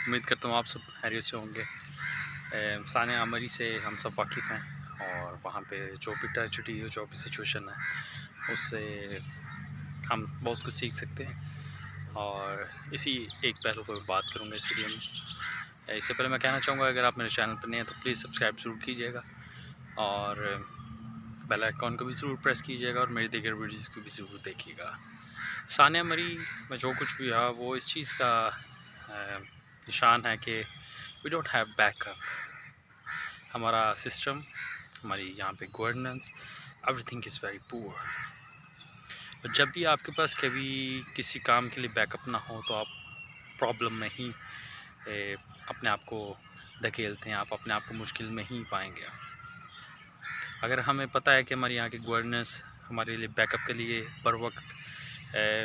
امید کرتا ہوں آپ سب خیریت سے ہوں گے۔ ثانیہ مری سے ہم سب واقف ہیں، اور وہاں پہ جو بھی ٹریجڈی جو بھی سچویشن ہے اس سے ہم بہت کچھ سیکھ سکتے ہیں، اور اسی ایک پہلو پر بات کروں گا اس ویڈیو میں۔ اس سے پہلے میں کہنا چاہوں گا اگر آپ میرے چینل پر نہیں ہیں تو پلیز سبسکرائب ضرور کیجیے گا، اور بیل آئیکن کو بھی ضرور پریس کیجیے گا، اور میری دیگر ویڈیوز کو بھی ضرور دیکھیے گا۔ ثانیہ مری میں جو کچھ بھی رہا وہ اس چیز کا نشان ہے کہ we don't have back up. ہمارا سسٹم، ہماری یہاں پہ governance, everything is very poor. اور جب بھی آپ کے پاس کبھی کسی کام کے لیے بیک اپ نہ ہو تو آپ پرابلم میں ہی اپنے آپ کو دھکیلتے ہیں، آپ اپنے آپ کو مشکل میں ہی پائیں گے۔ اگر ہمیں پتہ ہے کہ ہماری یہاں کی گورننس ہمارے لیے بیک اپ کے لیے بر وقت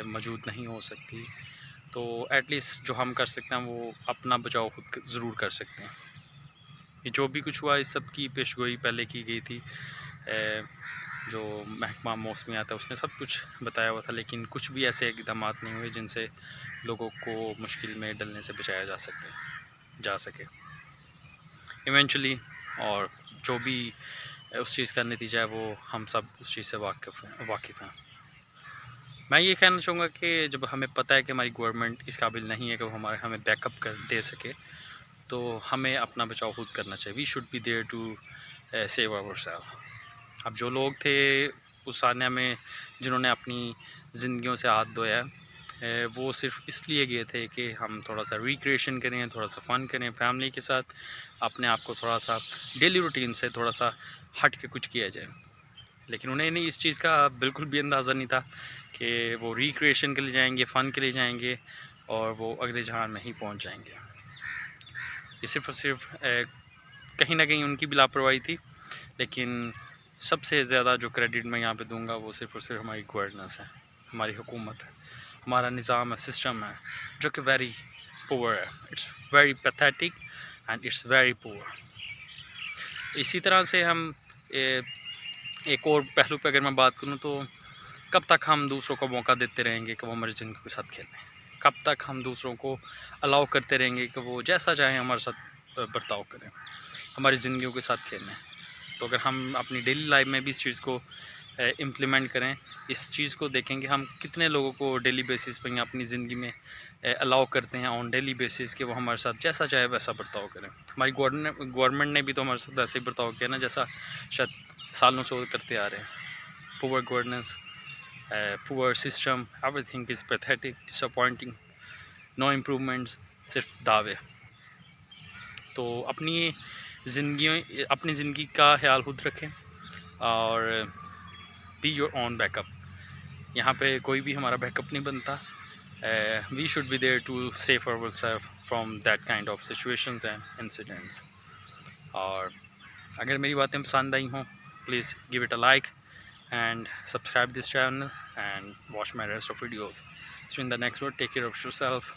موجود نہیں ہو سکتی، تو ایٹ لیسٹ جو ہم کر سکتے ہیں وہ اپنا بچاؤ خود ضرور کر سکتے ہیں۔ یہ جو بھی کچھ ہوا اس سب کی پیشگوئی پہلے کی گئی تھی، جو محکمہ موسمیات ہے اس نے سب کچھ بتایا ہوا تھا، لیکن کچھ بھی ایسے اقدامات نہیں ہوئے جن سے لوگوں کو مشکل میں ڈلنے سے بچایا جا سکے ایونچولی، اور جو بھی اس چیز کا نتیجہ ہے وہ ہم سب اس چیز سے واقف ہیں۔ میں یہ کہنا چاہوں گا کہ جب ہمیں پتہ ہے کہ ہماری گورنمنٹ اس قابل نہیں ہے کہ وہ ہمیں بیک اپ دے سکے، تو ہمیں اپنا بچاؤ خود کرنا چاہیے۔ We should be there to save our self. اب جو لوگ تھے اس ثانیہ میں جنہوں نے اپنی زندگیوں سے ہاتھ دھویا، وہ صرف اس لیے گئے تھے کہ ہم تھوڑا سا ریکریشن کریں، تھوڑا سا فن کریں فیملی کے ساتھ، اپنے آپ کو تھوڑا سا ڈیلی روٹین سے تھوڑا سا ہٹ کے کچھ کیا جائے۔ لیکن انہیں نہیں اس چیز کا بالکل بھی اندازہ نہیں تھا کہ وہ ریکریشن کے لیے جائیں گے، فن کے لیے جائیں گے، اور وہ اگلے جہان میں ہی پہنچ جائیں گے۔ یہ صرف اور صرف کہیں نہ کہیں ان کی بھی لاپرواہی تھی، لیکن سب سے زیادہ جو کریڈٹ میں یہاں پہ دوں گا وہ صرف اور صرف ہماری گورننس ہے، ہماری حکومت ہے، ہمارا نظام ہے، سسٹم ہے، جو کہ ویری پور ہے۔ It's very pathetic and it's very poor. اسی طرح سے ہم ایک اور پہلو پہ اگر میں بات کروں تو کب تک ہم دوسروں کو موقع دیتے رہیں گے کہ وہ ہماری زندگی کے ساتھ کھیلیں؟ کب تک ہم دوسروں کو الاؤ کرتے رہیں گے کہ وہ جیسا چاہیں ہمارے ساتھ برتاؤ کریں، ہماری زندگیوں کے ساتھ کھیلیں؟ تو اگر ہم اپنی ڈیلی لائف میں بھی اس چیز کو امپلیمنٹ کریں، اس چیز کو دیکھیں کہ ہم کتنے لوگوں کو ڈیلی بیسس پہ اپنی زندگی میں الاؤ کرتے ہیں آن ڈیلی بیسس کہ وہ ہمارے ساتھ جیسا چاہے ویسا برتاؤ کریں۔ ہماری گورنمنٹ نے بھی تو ہمارے ساتھ ویسے ہی برتاؤ کیا نا، جیسا شاید سالوں سے کرتے آ رہے ہیں۔ Poor governance, poor system, everything is pathetic, disappointing, no improvements, صرف دعوے۔ تو اپنی زندگی کا خیال خود رکھیں، اور be your own back up. یہاں پہ کوئی بھی ہمارا بیک اپ نہیں بنتا۔ We should be there to save our self from that kind of situations and incidents. اور اگر میری باتیں پسند آئی ہوں please give it a like and subscribe this channel and watch my rest of videos. See you in the next one. Take care of yourself.